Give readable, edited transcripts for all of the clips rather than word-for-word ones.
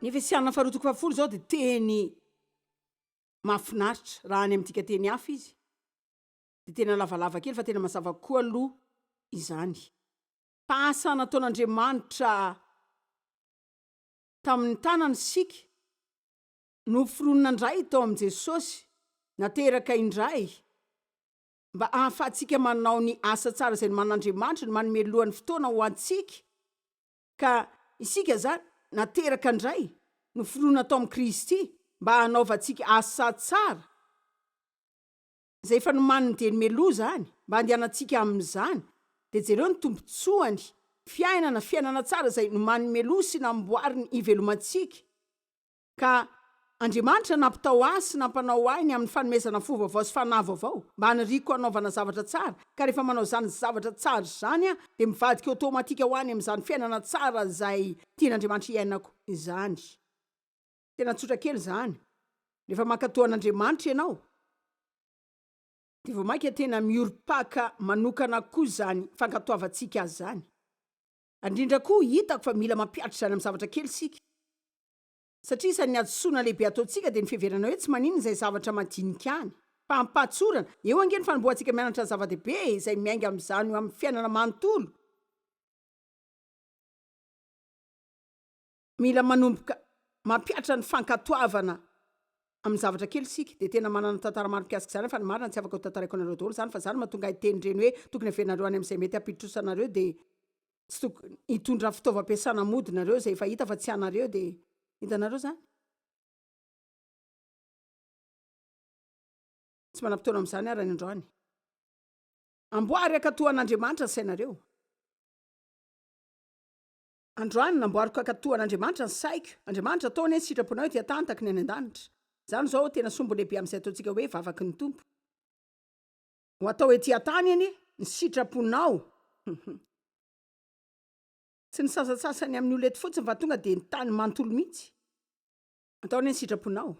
Ny efesiana faharotoko fahafolo zao de teny mahafinaritra raha any amin'tika teny hafa izy. De tena lavalava kely fa tena mazava koa aloha izany. Paasa nataon'Andriamanitra tamin'ny tanany sika, noforonina indray tao am' Jesosy, nateraka indray mba ahafahantsika manao ny asa tsara zay man'Andriamanitra, ny manome lohany fotoana ho antsika. Ka isika zany nateraka indray noforonina tao am' Kristy mba hanaovantsika asa tsara zay efa nomaniny de nomeloa zany, mba handehanantsika am'izany. De jereo ny tombontsoany fiainana tsara zay nomany meloa sy namboariny ivelomantsika. Ka Andriamanitra nampitao asy, nampanao ainy amin'ny fanomezana fo vaovao sy fanahy vaovao mba haniriko hanaovana zavatra tsara. Ka rehefa manao zany zavatra tsara zany a, de mivadika automatika ho any am'izany fiainana tsara zay tian'Andriamanitra iainako izany. Tena tsotra kely zany. Rehefa mankatoa an'Andriamanitra ianao, de vao mainka tena miorom-paka manokana koa zany fankatoavantsika azy zany. Indrindra koa hitako fa mila mampiatra zany amin'ny zavatra kely sika. Satria isan'ny adosoana lehibe ataontsika de ny fiheverana hoe tsy maninona izay zavatra madinika any. Fa ampatsorana, eo angeny fanombohantsika mianatra zava-dehibe izay miainga am'izany eo amin'ny fiainana manontolo. Mila manomboka mampiatra ny fankatoavana amin'ny zavatra kely sika. De tena manana tantara maro mikasika zany fa ny marina tsy afaka ho tantaraiko anareo daholo zany, fa zany mahatonga iteny reny hoe tokony aveanareo any am'izay mety hampidrosanareo, de tsy tokony hitondra fitaovam-piasana mody nareo zay efa hita fa tsy anareo. De hitanareo zany tsy manam-potoana am'izany ara ny androany. Amboary akatoan'Andriamanitra ny sainareo. Androany namboariko akatoan'Andriamanitra ny saiko. Andriamanitra ataony hoe sitraponao ety an-tany taky ny any an-danitra. Zany zao tena sombo lehibe am'izay ataontsika hoe vavaky ny tompo. Ho atao ety an-tany any ny sitraponao. Tsy ny sasasasany amin'ny olona eto fotsiny fa tonga de ny tany manontolo mihitsy. Ataony hoe sitraponao.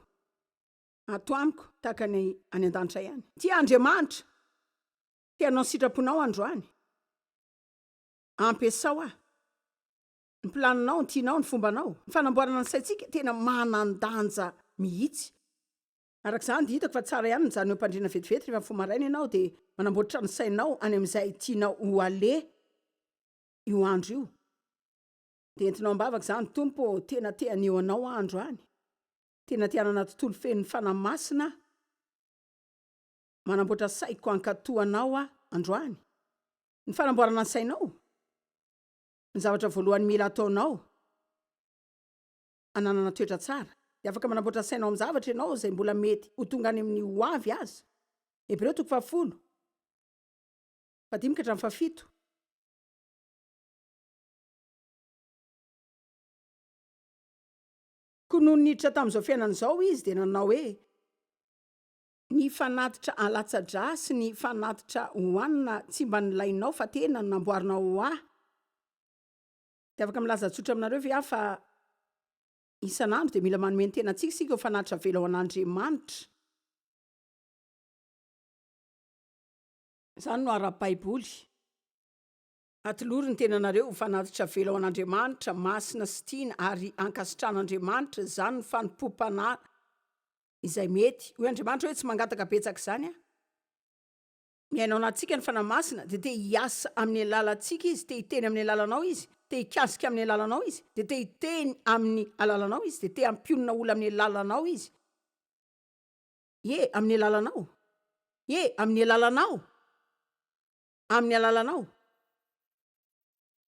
Ato amiko tahaka ny any an-danitra ihany. Tia Andriamanitra. Tianao sitraponao androany. Ampiasao ah. Ny planinao, ny tianao, ny fombanao. Ny fanamboarana ny saintsika tena manan-danja mihitsy. Arak'izany de hitako fa tsara ihany ny zany eo am-pandriana vetivety rehefa mifoha maraina ianao de manamboatra ny sainao any amin'izay tianao ho ale io andro io. De entinao ambavaka zany tompo, tena teany eo anao andro any. Tena tiana anaty tontolo feno fanahy masina. Manamboatra saiko ankatoanao androany. Ny fanamboarana ny sainao, ny zavatra voalohany mila ataonao ananana toetra tsara. De afaka manamboatra sainao amin'ny zavatra ianao zay mbola mety ho tonga any amin'ny ho avy azy. Hebreo 10:10. Fadimika hatramin'ny fahafito. Koa noho niditra tamin'izao fiainana izao izy de nanao hoe ny fanatitra alatsa-drà sy ny fanatitra hohanina tsy mba nilainao fa tena namboarinao ho ahy. De afaka milaza tsotra aminareo ve aho fa isan'andro de mila manome ny tena antsika sika ho fanatitra vela ho an'Andriamanitra. Zany no ara-Baiboly. Atolory ny tenanareo ho fanatitra vela ho an'Andriamanitra, masina sy tiana ary ankasitran'Andriamanitra. Zany ny fanompom-panahy izay mety. Hoe Andriamanitra hoe tsy mangataka betsaka zany a. Miainao anatsika ny fanahy masina de te hiasa amin'ny alalantsika izy, te hiteny amin'ny alalanao izy, te hikasika amin'ny alalanao izy, de te hiteny amin'ny alalanao izy, de te hampionona olona amin'ny alalanao izy. Ye, amin'ny alalanao. Ye, amin'ny alalanao. Amin'ny alalanao.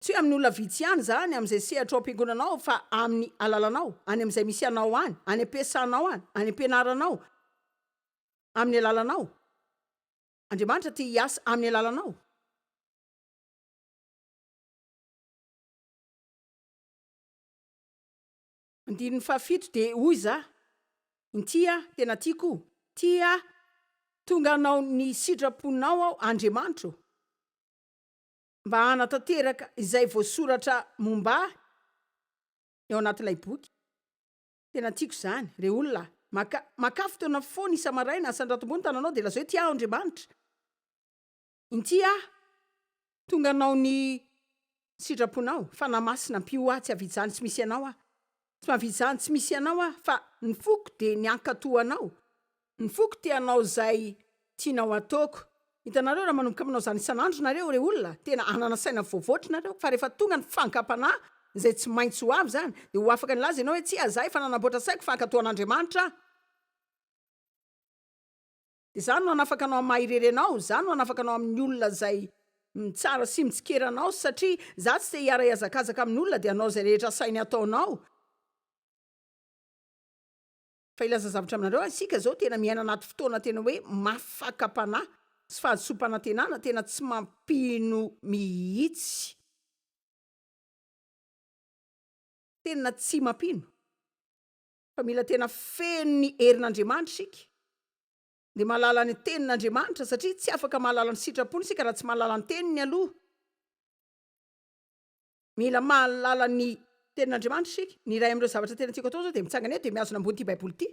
Tsy hoe amin'ny olona vitsy ihany zany amin'izay sehatra ao am-piangonanao fa amin'ny alalanao, any amin'izay misy anao any, any am-piasanao any, any am-pianaranao, amin'ny alalanao. Andriamanitra te hiasa amin'ny alalanao. Andininy fahafito de hoy za, ny tia tena tiako, tia tonga anao ny sitraponao ao Andriamanitra. Mba hanatanteraka izay voasoratra momba eo anatin'ilay boky. Tena tiako zany, re olona makafy fotoana foana isa-maraina asan-dratom-bony tananao de lazao hoe tia Andriamanitra. Intia tonga anao ny sitraponao, fanahy masina ampio ahy tsy avitsany tsy misy anao ah. tsy mahavita zany tsy misy anao fa ny foko de ny ankatoanao. Ny foko tianao zay tianao ataoko. Hitanareo raha manomboka aminao zany isan'andro nareo re olona tena anana saina voavoatra nareo fa rehefa tonga ny fankapana zay tsy maintsy ho avy zany de ho afaka nylaza ianao hoe tsy azahy fa nanamboatra saiko fankatoan'Andriamanitra. De zany no anafaka anao amin'ny mahirerenao, zany no anafaka anao amin'ny olona zay mitsara sy mitsikeranao satria za tsy te hiara iazakazaka amin'ny olona de anao zay rehetra sainy ataonao. Fa ilaza zavatra aminareo isika zao tena miaina anaty fotoana tena hoe mafakapana sy fahadisom-panantenana tena tsy mampino mihitsy. Tena tsy mampino. Fa mila tena feno ny herin'Andriamanitra isika. De mahalala ny tenin'Andriamanitra satria tsy afaka mahalala ny sitrapony isika raha tsy mahalala ny teniny aloha. Mila mahalala ny tenin'Andriamanitra isika. Ny iray amin'ireo zavatra tena tiako atao zao de mitsangana eto de miazona ambony ity baiboly ity.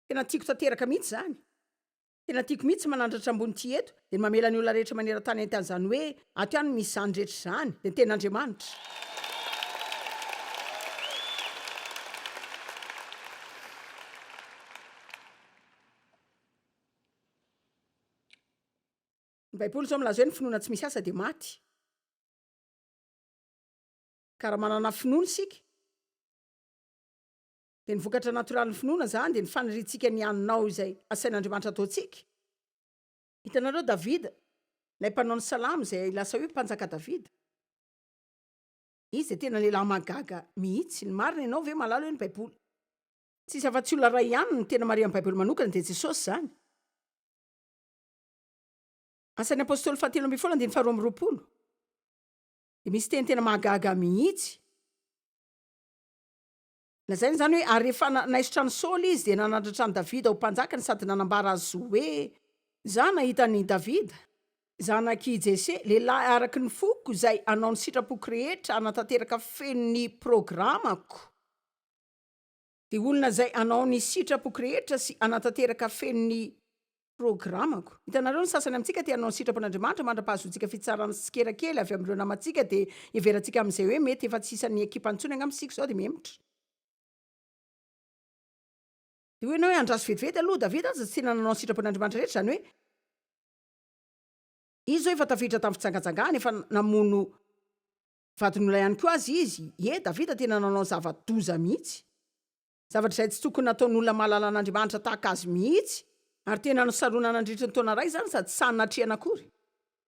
Tena tiako tanteraka mihitsy zany. Tena tiako mihitsy manandratra ambony ity eto de mamela ny olona rehetra maneran-tany ety an'izany hoe ato ihany misy zany rehetra zany de ny tenin'Andriamanitra. Ny baiboly zao milaza hoe ny finoana tsy misy asa de maty. Ka raha manana finoana isika de ny vokatra natoraly ny finoana zany de ny faniriantsika ny haninao izay asain'Andriamanitra ataontsika. Hitanareo Davida, ilay mpanao ny salamo zay lasa hoe mpanjaka Davida. Izy de tena lehilahy magaga mihitsy. Ny marina ianao ve malala hoe ny baiboly. Tsisy afa-tsy olona ray ihany no tena maria amin'ny baiboly manokana de Jesosy zany. Asan'ny apôstôly 7:22. De misy tena mahagaga mihitsy. Lazainy zany hoe ary rehefa naisotra ny Saoly izy de nanandratra ny Davida ho mpanjakany sady nanambara azy hoe za nahita ny Davida zanaky Jese lehilahy araky ny foko zay anao ny sitrapoko rehetra anatanteraka fen'ny programako. De olona zay anao ny sitrapoko rehetra sy anatanteraka fen'ny programako. Hitanareo ny sasany amintsika te anao ny sitrapon'Andriamanitra mandra-pahazoantsika fitsarana sy tsikerakely avy amin'ireo namantsika de iverantsika amin'izay hoe mety efa tsy isan'ny ekipa antsony angambisika zao de miemotra. De hoe ianao hoe andraso vetivety aloha Davida aza tsy tena nanao ny sitrapon'Andriamanitra rehetra zany hoe izy zao efa tafiditra tamin'ny fitsangatsangana efa namono vadin'olona ihany koa azy izy. Davida tena nanao zava-doza mihitsy. Zavatra izay tsy tokony nataon'olona mahalala an'Andriamanitra tahaka azy mihitsy. Ary tena nosarona nandritra ny taona ray zany sady sany natrehana akory.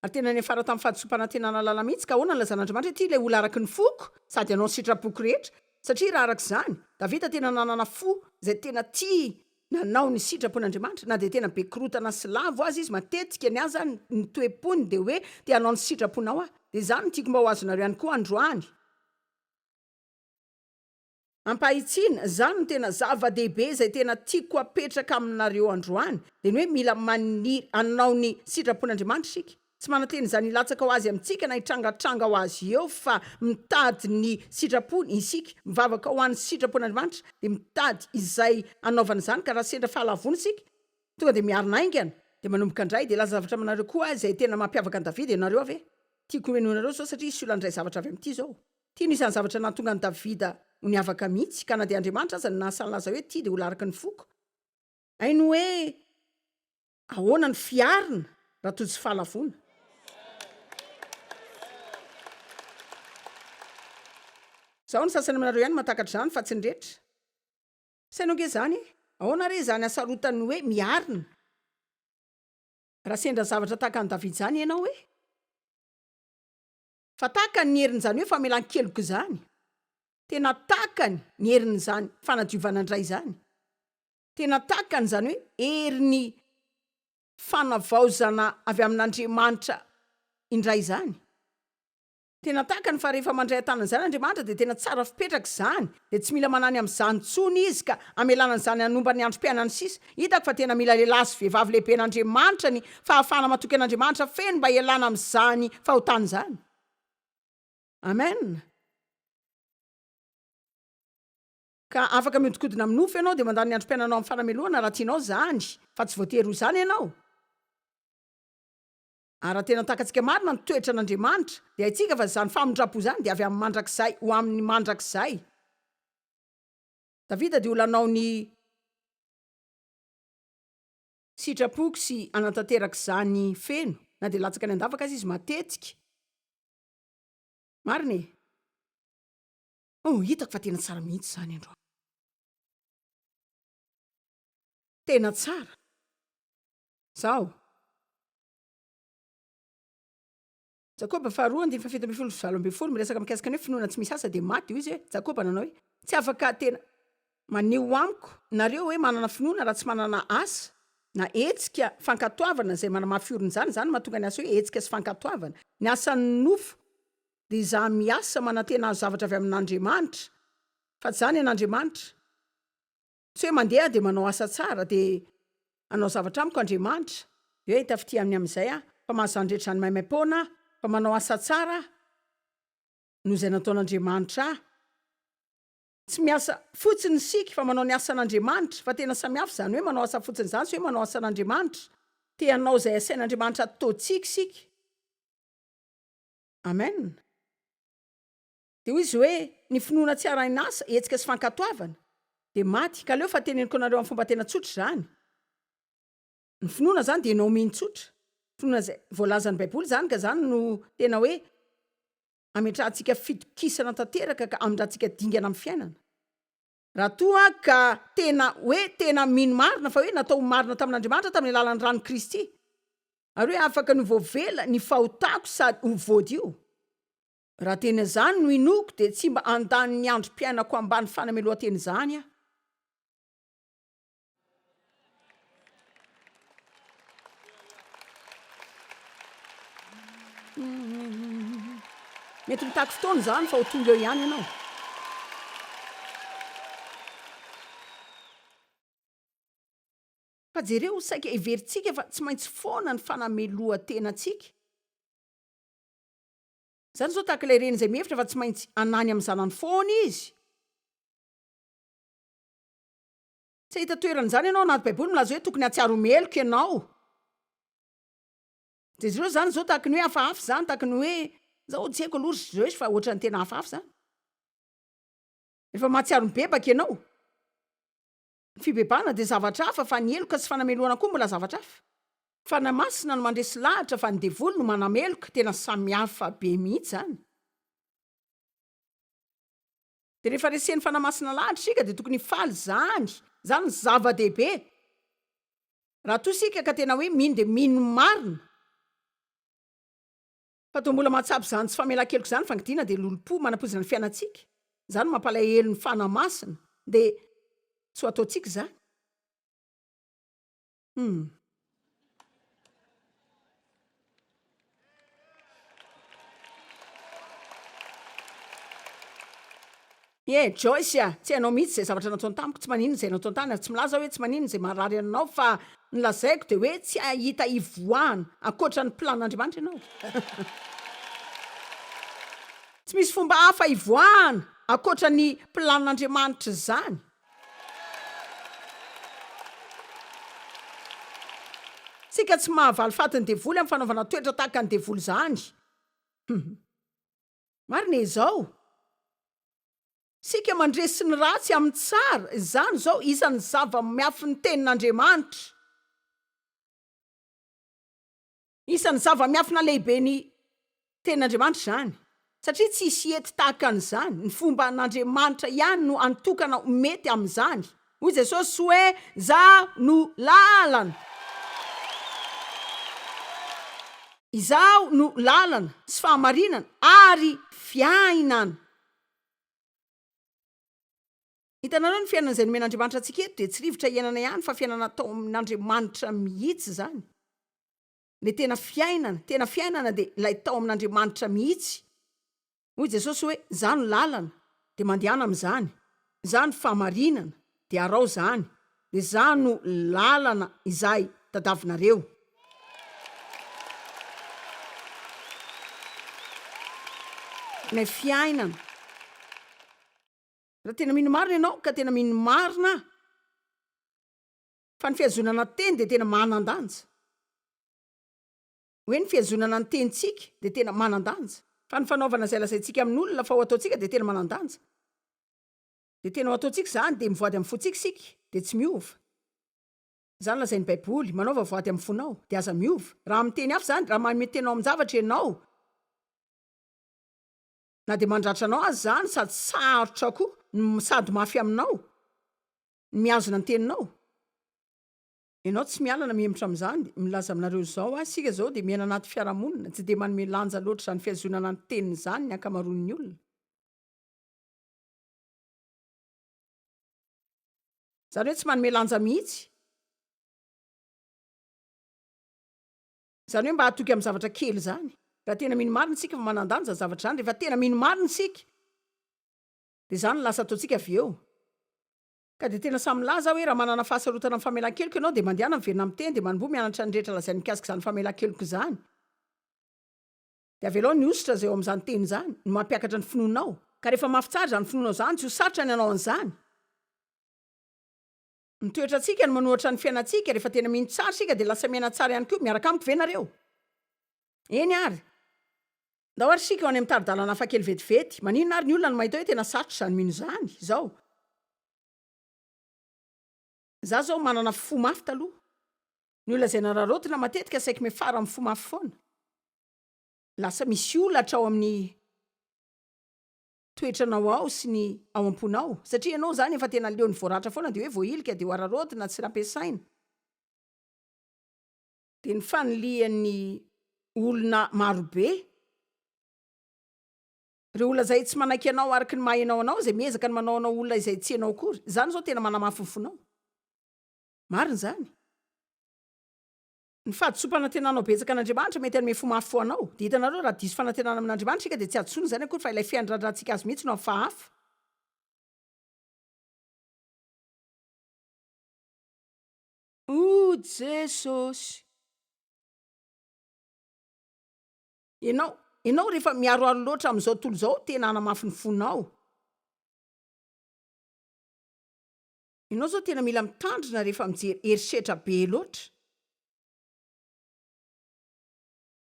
Ary tena niafara tamin'ny fahadisom-panantenana lala mihitsy ka ahoana nilazan'Andriamanitra ty ilay olona araky ny foko sady anao ny sitrapoko rehetra. Satria raha araka izany Davida tena nanana fo zay tena tia nanao ny sitrapon'Andriamanitra na de tena be korotana sy lavo azy izy matetika ny azy zany ny toe-pony de hoe te hanao ny sitraponao de zany tiako mba ho azonareo ihany koa androany. Ampahitsiana zany no tena zava-dehibe zay tena tiako apetraka aminareo androany de ny hoe mila maniry anao ny sitrapon'Andriamanitra isika. Tsy mananteny zany ilatsaka ho azy amintsika na hitrangatranga ho azy eo fa mitady ny sitrapony isika mivavaka ho an'ny sitrapon'Andriamanitra de mitady izay anaovana izany ka raha sendra fahalavony isika tonga de miarina aingana de manomboka andray de laza zavatra aminareo koa zay tena mampiavaka ny Davida ianareo avy e. Tiako hoenonareo zao satria isy olona andray zavatra avy amin'ity zao. Tiany isan'ny zavatra nahatonga ny Davida ho niavaka mihitsy ka na de Andriamanitra aza nasanylaza hoe ty de olona araky ny foko. Hainy hoe ahoana ny fiarina raha toy tsy fahalavona. Zaho ny sasany aminareo ihany matakatra zany fa tsy ny rehetra. Sainao nge zany ahoana re zany asarotany hoe miarina raha sendra zavatra tahaka ny Davida zany ianao hoe fa takany ny herin'izany hoe famelan-keloko zany. Tena takany ny herin'izany fanadiovana indray zany. Tena takany zany hoe herin'ny fanavaozana avy amin'Andriamanitra indray zany. Tena takany fa rehefa mandray tanana zany Andriamanitra de tena tsara fipetraka zany de tsy mila manany amin'izany tsony izy ka amelana an'izany anomba ny androm-piainany sisa. Hitako fa tena mila lehilahy sy vehivavy lehibe n'Andriamanitra ny fahafahana matoky an'Andriamanitra feno mba ialana amin'izany fahotany zany. Amen. Ka afaka miodikodina amin'ny nofo ianao de mandany ny androm-piainanao amin'ny fanameloana raha tianao zany fa tsy voatery ho zany ianao. Raha tena takatsika marina ny toetra n'Andriamanitra de haitsika fa zany famondrapo zany de avy amin'ny mandrakizay ho amin'ny mandrakizay. Davida dia olanao ny sitrapoko sy anatanteraka izany feno, na dia latsaka ny andavaka azy izy matetika. Marina e. Hitako fa tena tsara mihitsy izany andro. Tena tsara. Zao. Jakoba 2:7-20 miresaka mikasika ny hoe finoana tsy misy asa dia maty io izy hoe Jakoba nanao hoe tsy afaka tena maneho amiko nareo hoe manana finoana raha tsy manana asa na hetsika fankatoavana zay manamafy oron-jany, zany mahatonga ny asa hoe hetsika sy fankatoavana. Ny asan'ny nofo dia izaho miasa manantena zavatra avy amin'Andriamanitra, fa tsy zany an'Andriamanitra. Tsy hoe mandeha dia manao asa tsara dia anao zavatra amiko Andriamanitra. Hoe tafity amin'izay fa mahazany rehetra ny maimai-poana, fa manao asa tsara noho izay nataon'Andriamanitra. Tsy miasa fotsiny sika fa manao ny asan'Andriamanitra, fa tena samihafa zany hoe manao asa fotsiny zany sy hoe manao asan'Andriamanitra. Te hanao izay asain'Andriamanitra ataontsika sika. Amen. Dia hoy izy hoe ny finoana tsy arahina asa, hetsika sy fankatoavana dia maty. Ka aleo fa teneniko anareo amin'ny fomba tena tsotra zany. Ny finoana zany dia nomin-tsotra. Finoana zay voalazan'ny Baiboly zany, ka zany no tena hoe ametrahantsika fitokisana tanteraka ka amin-drahantsika dingana amin'ny fiainana. Raha toa ka tena hoe tena mino marina fa hoe natao marina tamin'Andriamanitra tamin'ny alalan'ny rano Kristy, ary hoe afaka ny voavela ny fahotako sady ho vody io. Raha tena zany no inoko dia tsy mba andany ny androm-piainako ambany fanamelohan-teny zany aho. Mety mitaky fotoana zany fa ho tonga eo ihany ianao. Fa jereo saika iverintsika fa tsy maintsy foana ny fanamelohan-tenantsika. Zany zao tahaka ilay reny izay mihevitra fa tsy maintsy anany amin'ny zanany foana izy. Tsy hita toeran'izany ianao anaty Baiboly milaza hoe tokony hatsiaro meloko ianao. Dia zao zany zao tahaka ny hoe hafahafa zany, tahaka ny hoe zao tsy haiko aloha Joyce fa ohatran'ny tena hafahafa zany. Rehefa mahatsiaro mibebaka ianao, ny fibebana dia zavatra hafa, fa ny heloka sy fanamelohana koa mbola zavatra hafa. Fa na masina no mandresy lahatra fa ny devoly no manameloka, tena samihafa be mihitsy zany. Dia rehefa resen'ny fanamasina lahatra sika dia tokony faly zany zava-dehibe. Raha toa sika ka tena hoe mino dia mino marina. Fa toa mbola mahatsapy zany tsy famelan-keloko zany fangidiana dia lolo-po manam-pozana ny fiainantsika. Zany mampalahelo ny fanamasina dia tsy ho ataontsika zany. Joyce tsy hainao mihitsy zay zavatra nataony tamiko, tsy manino zay nataony tany, tsy milaza hoe tsy manino zay marary anao, fa nilazaiko dia hoe tsy ahita ivoahana ankoatra ny plan'Andriamanitra ianao. Tsy misy fomba hafa ivoahana ankoatra ny plan'Andriamanitra zany. Sika tsy mahavaly fatiny devoly amin'ny fanaovana toetra tahaka ny devoly zany. Marina izao. Sika mandresy ny ratsy amin'ny tsara, izany zao isan'ny zava-miafy ny tenin'Andriamanitra. Isan'ny zava-miafy na lehibe ny tenin'Andriamanitra zany. Satria tsy hisy hety tahaka an'izany. Ny fomba n'Andriamanitra ihany no antokana mety amin'izany. Hoy Jesosy hoe izaho no lalana. Izaho no lalana sy fahamarinana ary fiainana. Hitanareo ny fiainana izay nomen'Andriamanitra antsika eto dia tsy rivotra iainana ihany fa fiainana atao amin'Andriamanitra mihitsy zany. Le tena fiainana dia ilay tao amin'Andriamanitra mihitsy. Hoy Jesosy hoe izaho no lalana dia mandehana amin'izany. Izaho no fahamarinana dia arao zany. Dia izaho no lalana izay tadavinareo. Ilay fiainana. Raha tena mino marina ianao ka tena mino marina fa ny fihazonana teny dia tena manan-danja. Hoe ny fihazonana ny tenitsika dia tena manan-danja. Fa ny fanaovana izay lazaintsika amin'olona fa ho ataontsika dia tena manan-danja. de tena ataontsika zany de mivoady amin'ny fotsika sika de tsy miova zany lazainy baiboly manaova voady amin'ny fonao de aza miova raha miteny hafa zany raha manome tenao amin'njavatra ianao na de mandratra anao azy zany sady sarotra koa sady mafy aminao miazona ny teninao ianao tsy mialana mihemitra amin'izany milaza aminareo zao sika zao de miaina anaty fiarahamonina tsy de manome lanja loatra zany fiazonana ny teniny zany ny ankamaroan'ny olona zany hoe tsy manome lanja mihitsy zany hoe mba hatoky amin'ny zavatra kely zany raha tena mino marina sika fa manandanja zavatra zany rehefa tena mino marina sika de zany lasa ataontsika avy eo ka de tena samylaza hoe raha manana fahasarotana amin'ny famelan-keloko ianao de mandehana miverina amin'ny teny de manombo mianatra ny rehetra lazay mikasika zany famelan-keloko zany de avy aloha ny ositra zay eo amin'izany teny zany no mampiakatra ny finoanao ka rehefa mafy tsara zany finoanao zany tsy ho sarotra ny anao an'izany mitoetra atsika no manohatra ny fiainantsika rehefa tena mino tsara sika de lasa miaina tsara ihany koa miaraka amiko venareo eny ary ndao ary sika ho any amin'ny taridalana afakely vetivety maninona ary ny olona no mahita hoe tena sarotra zany mino zany zao za zao manana fo mafy taloha ny olona zay nararotina matetika saiky mefara amin'ny fo mafy foana lasa misy olatra ao amin'ny toetranao ao sy ny ao am-ponao satria ianao zany efa tena leon'ny voaratra foana de hoe voailika de ho ararotina tsy rampiasaina de ny fanolian'ny olona marobe reo olona zay tsy manaiky anao araky ny mahainao anao zay miezaka ny manao anao olona izay tsy anao kory zany zao tena manamafy ny fonao mariny zany ny fahadisopana tenanao betsaka an'Andriamanitra mety anome fo mafy fo anao de hitanareo raha diso fanantenana amin'Andriamanitra sika de tsy adotsony zany akory fa ilay fiandradrantsika azy mihitsy no amin'ny fahafa o Jesosy ianao rehefa miaroaro loatra amin'izao tontolo zao tena hanamafy ny fonao ianao zao tena mila mitandrina rehefa mijery eritreritra be loatra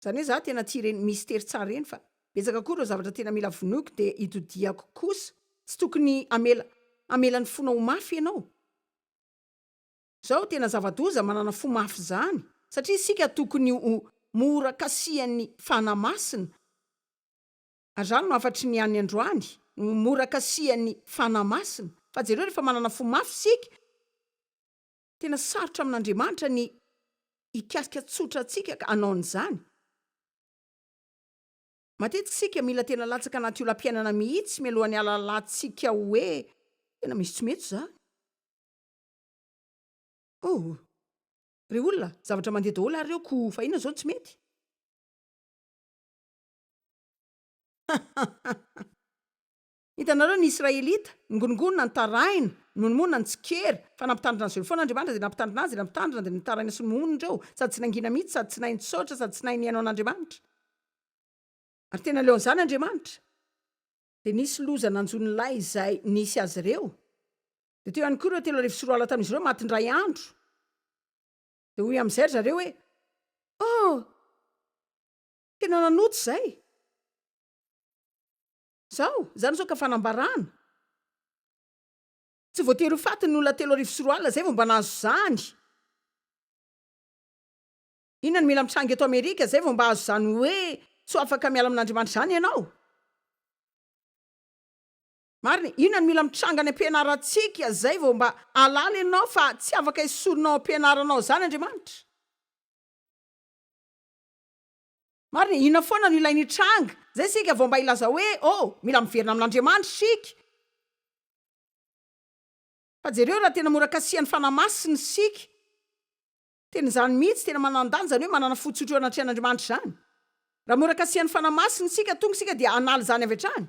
zany hoe za tena tia reny mystera tsara reny fa betsaka koa reo zavatra tena mila vonoiko de idodiako kosa tsy tokony amela ny fona ho mafy ianao zao tena zava-doza manana fo mafy zany satria isika tokony ho mora kasihin'ny fanahy masina ary zany no afatry ny any androany mora kasihin'ny fanahy masina fa jereo rehefa manana fo mafy sika tena sarotra amin'Andriamanitra ny ikasika tsotra atsika ka anao an'izany matetika sika mila tena latsaka anaty olam-piainana mihitsy mialohan'ny alalatsika hoe tena misy tsy mety zany reo olona zavatra mandeha daholo ary reo ko fa inona zao tsy mety hitanareo ny Israelita ngonongonona ny taraina nonomonina ny tsikery fa nampitandrina azy foana Andriamanitra de nampitandrina azy nampitandrina de nitaraina sy nomonina reo sady tsy nangina mihitsy sady tsy nainy tsotra sady tsy nainy ianao an'Andriamanitra ary tena leo an'izany Andriamanitra de nisy loza nanjon'ny lay izay nisy azy ireo de teo ihany koa reo telo arivo sy roa alina tamin'izy ireo matindray andro de hoy amin'izay ry zareo hoe tena nanoto zay zao zany zao ka fanambarana tsy voatery ho fatiny olona telo arivo sy roa alina zay vao mba nahazo zany inona ny mila mitrangy eto Amerika zay vao mba azo zany hoe tsy ho afaka miala amin'Andriamanitra zany ianao mariny inona ny mila mitranga ny ampianarantsika zay vao mba alala ianao fa tsy afaka isoronao ampianaranao zany Andriamanitra mariny inona foana no ilay nitranga zay sika vao mba ilaza hoe mila miverina amin'Andriamanitra sika fa jereo raha tena mora kasihan'ny fanahy masina sika tena zany mihitsy tena manandany zany hoe manana fotsotro anaty an'Andriamanitra zany raha mora kasihan'ny fanahy masina sika tonga sika de analy zany avy hatrany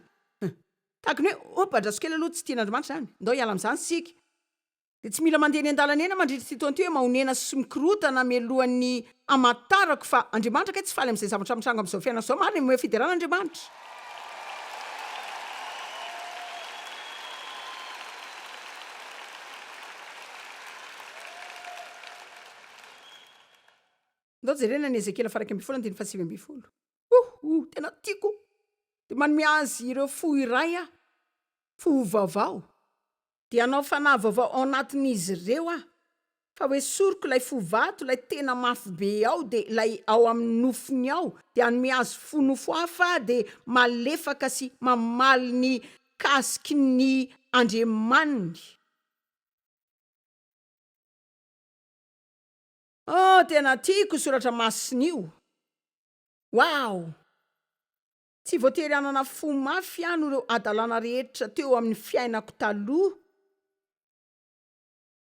tahakany hoe badraso kely aloha tsy tian'Andriamanitra zany ndao hiala amin'izany sika de tsy mila mandeha ny an-dalana ena mandritra ty taonty hoe mahonena sy mikorotana mialohan'ny amatarako fa Andriamanitra kay tsy faly amin'izay zavatra mitranga amin'izao fiainana zao mariny moe fideran'Andriamanitra ndao jerena ny Ezekela faraky amby folo andiny fahasivy amby folo tena tiako de manome azy ireo fo iray fo vaovao dia anao fanahy vaovao ao anatin'izy ireo fa hoe soroko lay fovato lay tena mafy be ao de lay ao amin'ny nofony ao de anome azy fonofo hafa de malefaka sy mamaly ny kasiky ny andriamaniny. Tena tiako soratra masina io. Wow! Tsy voatery anana fo mafy no ireo adalàna rehetra teo amin'ny fiainako taloha.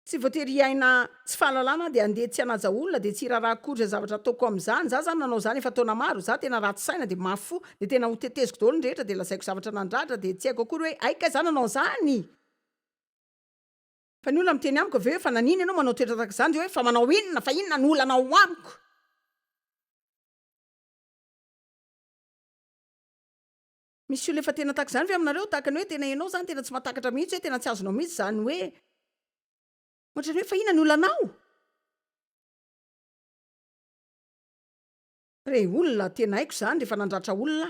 Tsy voatery iaina tsy fahalalana de andeha tsy hanaja olona de tsy raharaha kory zavatra ataoko amin'izany. Za zany nanao zany efa taona maro. Za tena ratsy saina de mafo de tena hoteteziko daholo ny rehetra de lazaiko zavatra nandratra de tsy haiko akory hoe aika za nanao zany. Fa ny olona miteny amiko aveo fa nanino ianao manao toetra tahaka izany de hoe fa manao inona fa inona ny olana ao amiko. Misy olona efa tena tahaka izany ve aminareo tahaka ny hoe tena ianao zany tena tsy mahatakatra mihitsy hoe tena tsy azonao mihitsy zany hoe ohatrany hoe fa inona ny olanao. Re olona tena haiko zany rehefa nandratra olona.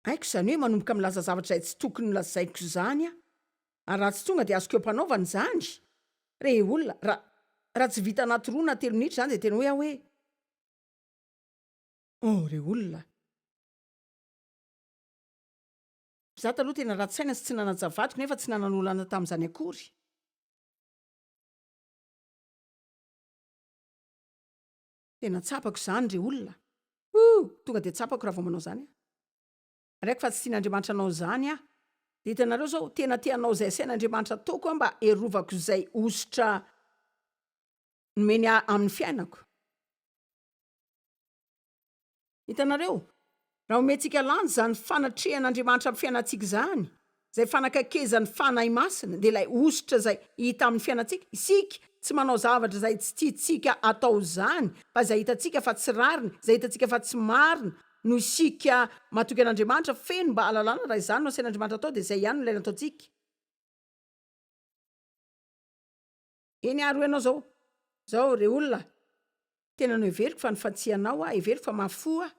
Haiko zany hoe manomboka milaza zavatra izay tsy tokony lazaiko zany ary raha tsy tonga de azoko eo-mpanaovana zany. Re olona raha tsy vita anaty 2 na 3 minitra zany de tena hoe re olona. Za taloha tena ratsy saina sy tsy nanaja vadiko nefa tsy nanan'olana tamin'izany akory. Tena tsapako zany re olona. Tonga de tsapako raha vao manao zany. Raiko fa tsy tian'Andriamanitra anao zany de hitanareo zao tena tianao zay sain'Andriamanitra ataoko mba erovako zay ositra nomeny amin'ny fiainako. Hitanareo raha omentsika lany zany fanatrehan'Andriamanitra amin'ny fiainantsika zany, zay fanakakezan'ny fanahy masina de lay ositra zay hita amin'ny fiainantsika, isika tsy manao zavatra zay tsy tiantsika atao zany fa zay hitantsika fa tsy rariny, zay hitantsika fa tsy marina no isika matoky an'Andriamanitra feno mba halalana raha izany no asain'Andriamanitra atao de zay ihany no ilaina ataontsika. Eny ary ianao zao re olona tena no everiko fa nifatsianao everiko fa mafoa.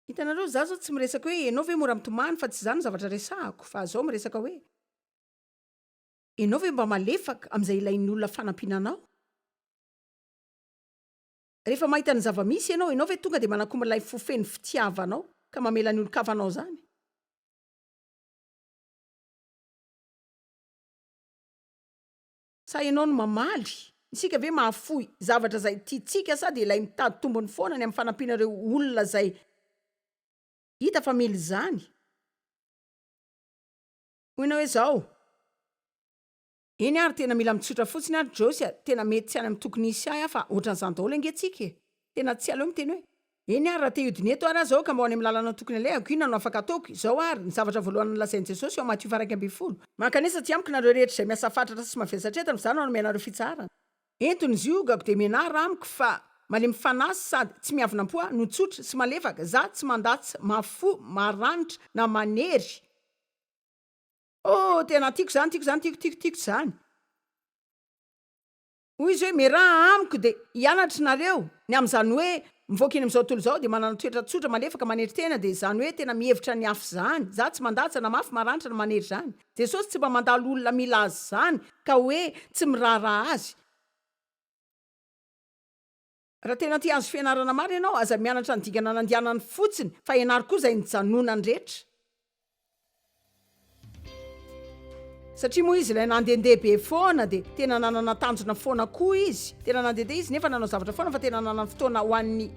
Hitanareo za zao tsy miresaka hoe ianao ve mora mitomany fa tsy zany zavatra resahako fa zao miresaka hoe ianao ve mba malefaka amin'izay ilain'ny olona fanampinanao. Rehefa mahita ny zava-misy ianao ve tonga de manakomy lay fofeny fitiavanao ka mamela ny olo-kavanao zany. Sa ianao no mamaly, isika ve mahafoy zavatra zay tiatsika sa de ilay mitady tombony foana ny amin'ny fanampinareo olona zay hita fa mily zany. Hoina hoe zao eny ary tena mila mitsotra fotsiny ary Joyce tena mety tsy any amin'ny tokony isy fa ohatran'izany daholo angentsika. Tena tsy aleo miteny hoe eny ary raha te hiodiny eto ary zao ka mba ho any amin'ny lalana tokony alehako inona no afaka ataoko. Zao ary ny zavatra voalohany lazain'i Jesosy ao Matthieu 20. Mankanesa tsy amiko nareo rehetra izay miasa fatratra sy mavesatretana fa zany no menareo fitsarana. Entony ziogako de menara amiko fa malemy fanasy sady tsy miavonam-poa no tsotra sy malefaka. Za tsy mandatsy mafo maranitra na manery. Tena tiako zany. Hoy izy hoe meraha amiko de hianatra nareo ny amin'izany hoe mivoaka eny amin'izao tontolo zao de manana toetra tsotra malefaka manery tena de zany hoe tena mihevitra ny afo zany. Za tsy mandatsa na mafy maranitra na manery zany. Jesosy tsy mba mandalo olona mila azy zany ka hoe tsy miraharaha azy. Raha tena tia azo fianarana maro ianao aza mianatra ny dingana nandianany fotsiny fa ianary koa zay nijanonany rehetra. Satria moa izy ilay nandehandeha be foana de tena nanana tanjona foana koa izy. Tena nandehandeha izy nefa nanao zavatra foana fa tena nanana fotoana ho an'ny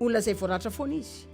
olona zay voaratra foana izy.